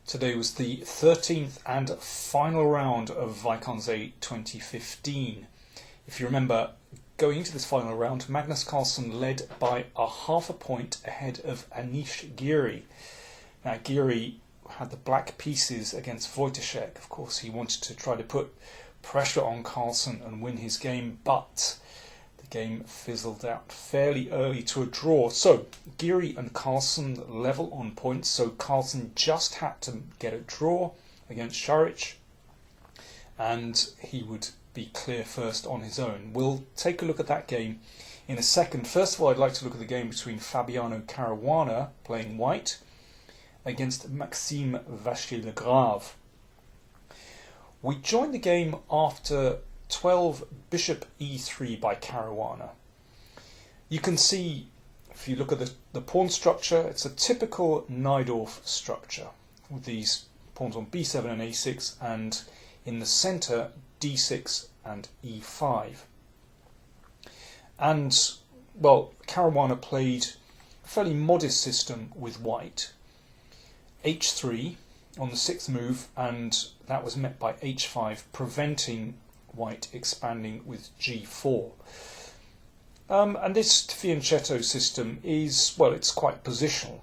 Today was the 13th and final round of Wijk aan Zee 2015. If you remember, going into this final round, Magnus Carlsen led by a half a point ahead of Anish Giri. Now, Giri had the black pieces against Wojciech. Of course, he wanted to try to put pressure on Carlsen and win his game, but the game fizzled out fairly early to a draw. So Giri and Carlsen level on points, so Carlsen just had to get a draw against Šarić and he would be clear first on his own. We'll take a look at that game in a second. First of all, I'd like to look at the game between Fabiano Caruana, playing white, against Maxime Vachier-Lagrave. We joined the game after 12 bishop e3 by Caruana. You can see, if you look at the pawn structure, it's a typical Najdorf structure with these pawns on b7 and a6, and in the centre d6 and e5. And, well, Caruana played a fairly modest system with white. h3 on the sixth move, and that was met by h5, preventing white expanding with g4. And this fianchetto system is, well, it's quite positional.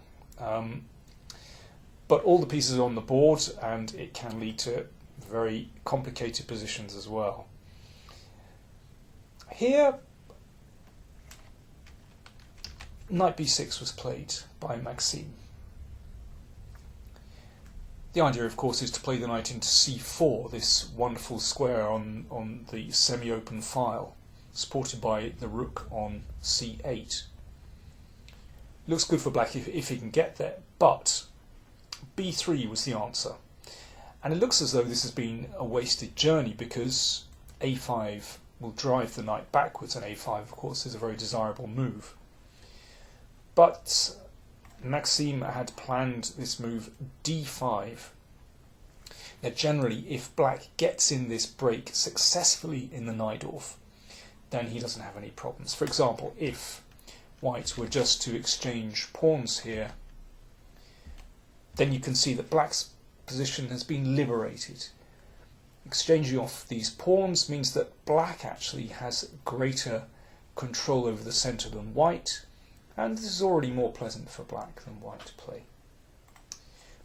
But all the pieces are on the board, and it can lead to very complicated positions as well. Here, knight b6 was played by Maxime. The idea, of course, is to play the knight into c4, this wonderful square on the semi-open file, supported by the rook on c8. Looks good for black if he can get there, but b3 was the answer. And it looks as though this has been a wasted journey, because a5 will drive the knight backwards, and a5, of course, is a very desirable move. But Maxime had planned this move d5. Now, generally, if black gets in this break successfully in the Najdorf, then he doesn't have any problems. For example, if white were just to exchange pawns here, then you can see that black's position has been liberated. Exchanging off these pawns means that black actually has greater control over the centre than white, and this is already more pleasant for black than white to play.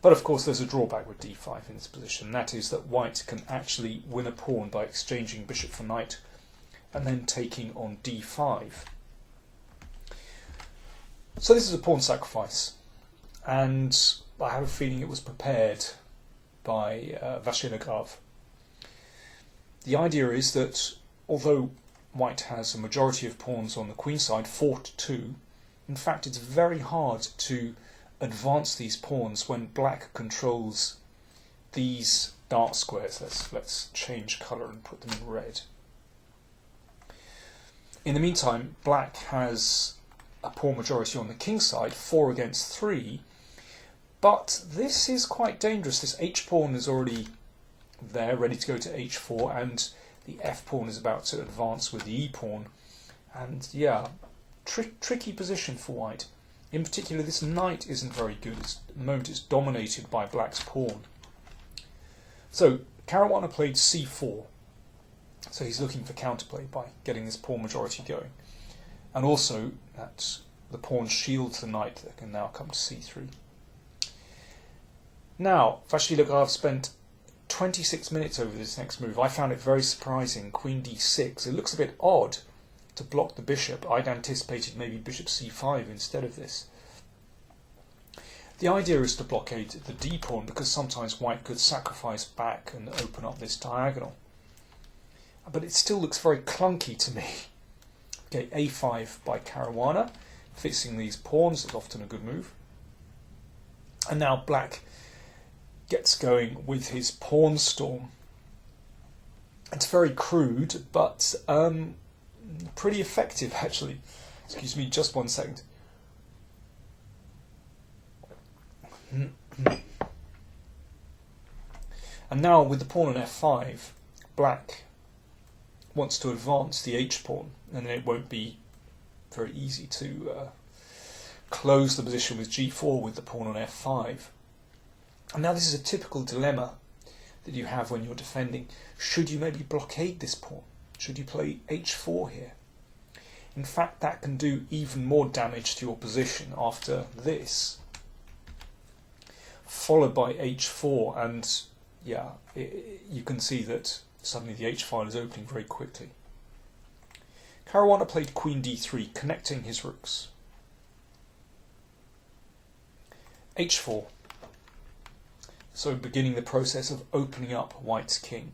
But of course there's a drawback with d5 in this position, that is that white can actually win a pawn by exchanging bishop for knight and then taking on d5. So this is a pawn sacrifice, and I have a feeling it was prepared by Vachier-Lagrave. The idea is that although white has a majority of pawns on the queen side, 4-2, in fact it's very hard to advance these pawns when black controls these dark squares. Let's change colour and put them in red. In the meantime, black has a pawn majority on the king side, 4 against 3, but this is quite dangerous. This h-pawn is already there, ready to go to h4, and the f-pawn is about to advance with the e-pawn, and yeah, tricky position for white. In particular, this knight isn't very good. At the moment it's dominated by black's pawn. So Caruana played c4, so he's looking for counterplay by getting this pawn majority going, and also that the pawn shields the knight that can now come to c3. Now, Vachier-Lagrave spent 26 minutes over this next move. I found it very surprising. Queen d6. It looks a bit odd to block the bishop. I'd anticipated maybe bishop c5 instead of this. The idea is to blockade the d-pawn, because sometimes white could sacrifice back and open up this diagonal. But it still looks very clunky to me. Okay, a5 by Caruana, fixing these pawns is often a good move. And now black gets going with his pawn storm. It's very crude, but pretty effective actually. Excuse me, just 1 second. And now with the pawn on f5, black wants to advance the h-pawn, and then it won't be very easy to close the position with g4 with the pawn on f5. And now this is a typical dilemma that you have when you're defending. Should you maybe blockade this pawn? Should you play h4 here? In fact, that can do even more damage to your position after this, followed by h4, and yeah, you can see that suddenly the h-file is opening very quickly. Caruana played queen d3, connecting his rooks. h4, so beginning the process of opening up white's king.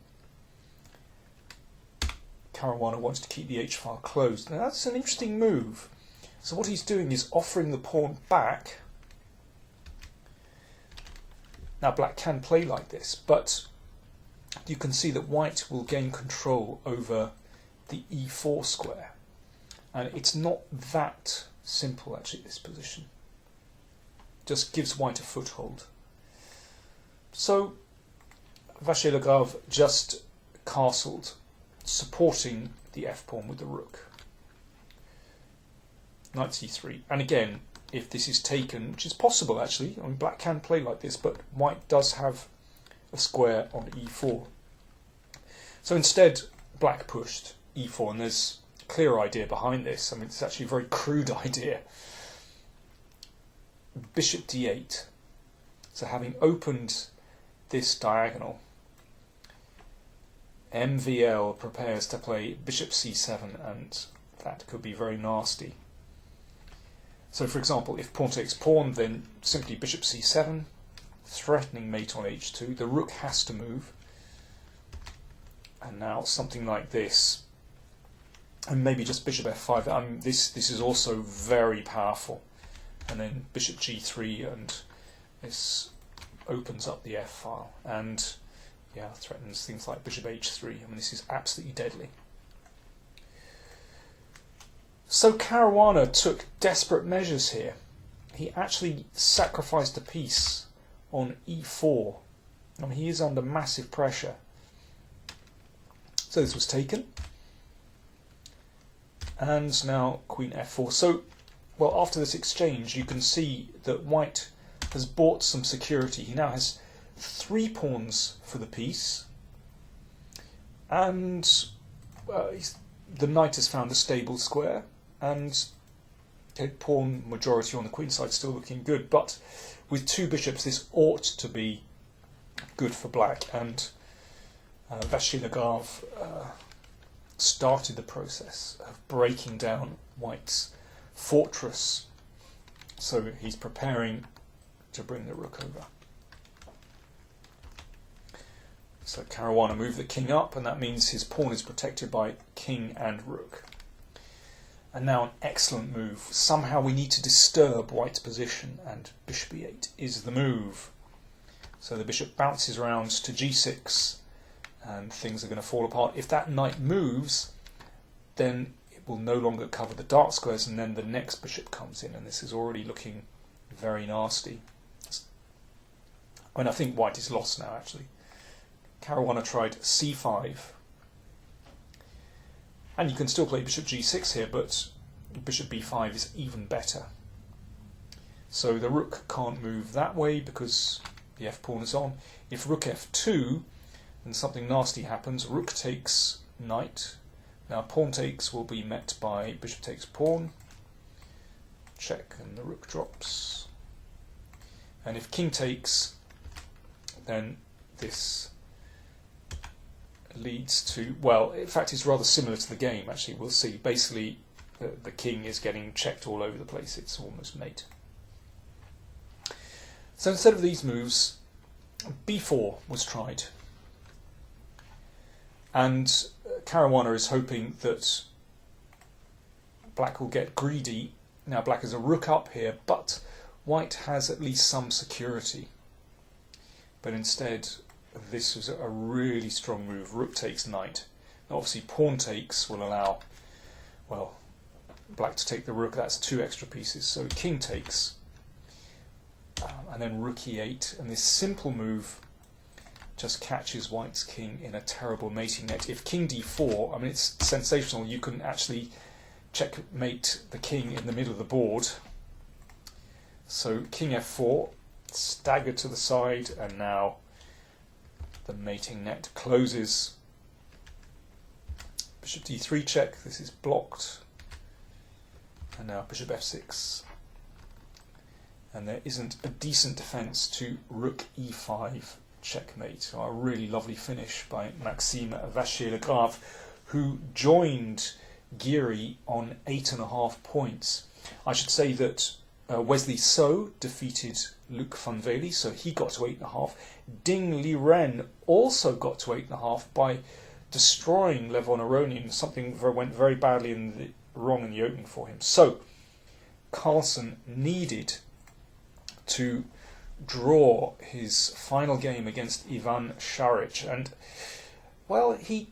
Caruana wants to keep the h-file closed. Now that's an interesting move. So what he's doing is offering the pawn back. Now black can play like this, but you can see that white will gain control over the e4 square. And it's not that simple actually, this position. Just gives white a foothold. So Vachier-Lagrave just castled, supporting the f-pawn with the rook. Knight c3. And again, if this is taken, which is possible actually, I mean black can play like this, but white does have a square on e4. So instead, black pushed e4, and there's a clear idea behind this. I mean, it's actually a very crude idea. Bishop d8. So having opened this diagonal, MVL prepares to play bishop c7, and that could be very nasty. So for example, if pawn takes pawn, then simply bishop c7, threatening mate on h2. The rook has to move. And now something like this. And maybe just bishop f5. I mean, this is also very powerful. And then bishop g3, and this opens up the f-file. And yeah, threatens things like bishop h3. I mean, this is absolutely deadly. So Caruana took desperate measures here. He actually sacrificed a piece on e4. I mean, he is under massive pressure. So this was taken. And now queen f4. So, well, after this exchange, you can see that white has bought some security. He now has 3 pawns for the piece, and the knight has found a stable square, and pawn majority on the queen side still looking good, but with 2 bishops this ought to be good for black, and Vachier-Lagrave started the process of breaking down white's fortress, so he's preparing to bring the rook over. So Caruana moved the king up, and that means his pawn is protected by king and rook. And now an excellent move. Somehow we need to disturb white's position, and bishop e8 is the move. So the bishop bounces around to g6, and things are going to fall apart. If that knight moves, then it will no longer cover the dark squares, and then the next bishop comes in, and this is already looking very nasty. I mean, I think white is lost now, actually. Caruana tried c5, and you can still play bishop g6 here, but bishop b5 is even better. So the rook can't move that way because the f-pawn is on. If rook f2, then something nasty happens. Rook takes knight. Now pawn takes will be met by bishop takes pawn. Check, and the rook drops. And if king takes, then this leads to, well, in fact it's rather similar to the game actually, we'll see. Basically the king is getting checked all over the place, it's almost mate. So instead of these moves, b4 was tried, and Caruana is hoping that black will get greedy. Now black has a rook up here, but white has at least some security, but instead this was a really strong move. Rook takes knight. Now obviously pawn takes will allow, well, black to take the rook. That's 2 extra pieces. So king takes, and then rook e8, and this simple move just catches white's king in a terrible mating net. If king d4, I mean, it's sensational. You can actually checkmate the king in the middle of the board. So king f4, staggered to the side, and now the mating net closes. Bishop d3 check, this is blocked. And now bishop f6. And there isn't a decent defence to rook e5 checkmate. So a really lovely finish by Maxime Vachier-Lagrave, who joined Geary on 8.5 points. I should say that Wesley So defeated Luc van Velde, so he got to 8.5. Ding Liren also got to 8.5 by destroying Levon Aronian. Something went very badly wrong in the opening for him. So Carlsen needed to draw his final game against Ivan Šarić, and well, he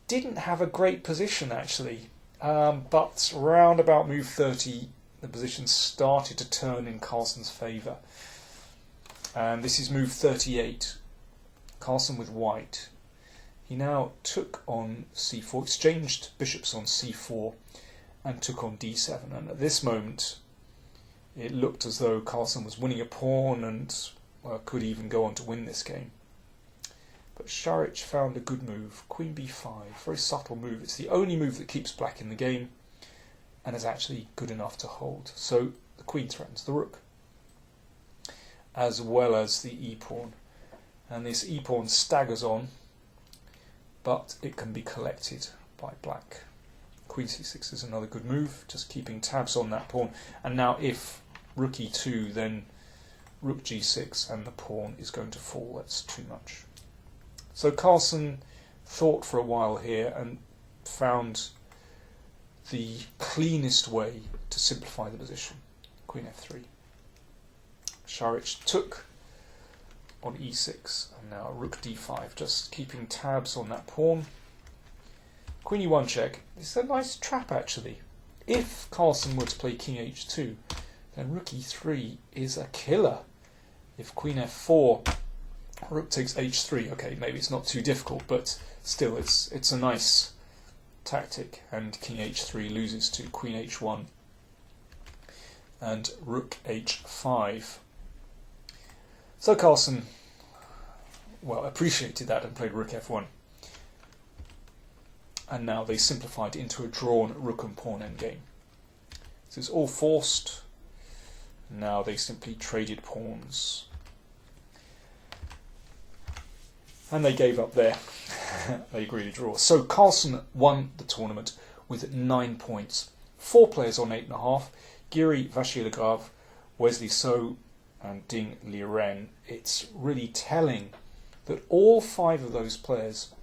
didn't have a great position actually, but round about move 30 the position started to turn in Carlsen's favour, and this is move 38. Carlsen with white. He now took on c4, exchanged bishops on c4 and took on d7, and at this moment it looked as though Carlsen was winning a pawn and could even go on to win this game. But Šarić found a good move, queen b5, very subtle move. It's the only move that keeps black in the game and is actually good enough to hold. So the queen threatens the rook, as well as the e-pawn. And this e-pawn staggers on, but it can be collected by black. Queen c6 is another good move, just keeping tabs on that pawn. And now if rook e2, then rook g6 and the pawn is going to fall. That's too much. So Carlsen thought for a while here and found the cleanest way to simplify the position. Queen f3. Šarić took on e6 and now rook d5, just keeping tabs on that pawn. Queen e1 check. It's a nice trap actually. If Carlsen were to play king h2, then rook e3 is a killer. If queen f4, rook takes h3. Okay, maybe it's not too difficult, but still it's a nice tactic. And king h3 loses to queen h1 and rook h5. So Carlsen, well, appreciated that and played rook f1. And now they simplified into a drawn rook and pawn endgame. This is all forced. Now they simply traded pawns. And they gave up there. They agreed to draw. So Carlsen won the tournament with 9 points. 4 players on 8.5. Geary, Vachier-Lagrave, Wesley So and Ding Liren. It's really telling that all 5 of those players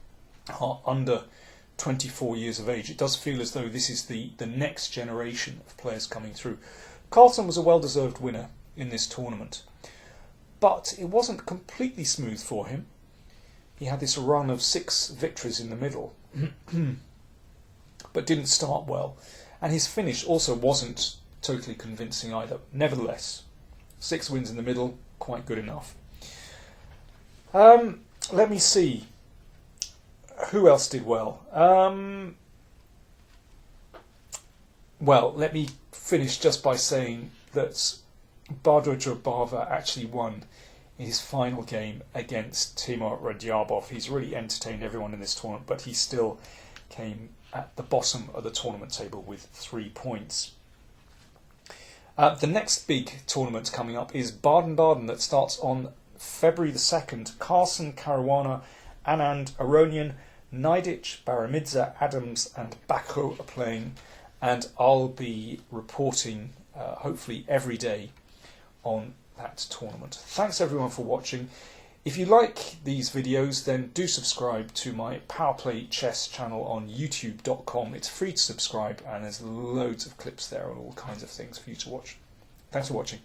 are under 24 years of age. It does feel as though this is the next generation of players coming through. Carlsen was a well-deserved winner in this tournament, but it wasn't completely smooth for him. He had this run of 6 victories in the middle, but didn't start well, and his finish also wasn't totally convincing either. Nevertheless, 6 wins in the middle, quite good enough. Let me see. Who else did well? Well, let me finish just by saying that Badr Jabava actually won his final game against Timur Radyabov. He's really entertained everyone in this tournament, but he still came at the bottom of the tournament table with 3 points. The next big tournament coming up is Baden-Baden, that starts on February the 2nd. Carlsen, Caruana, Anand, Aronian, Najdic, Baramidze, Adams and Bako are playing, and I'll be reporting hopefully every day on that tournament. Thanks everyone for watching. If you like these videos, then do subscribe to my Powerplay Chess channel on youtube.com. It's free to subscribe and there's loads of clips there on all kinds of things for you to watch. Thanks for watching.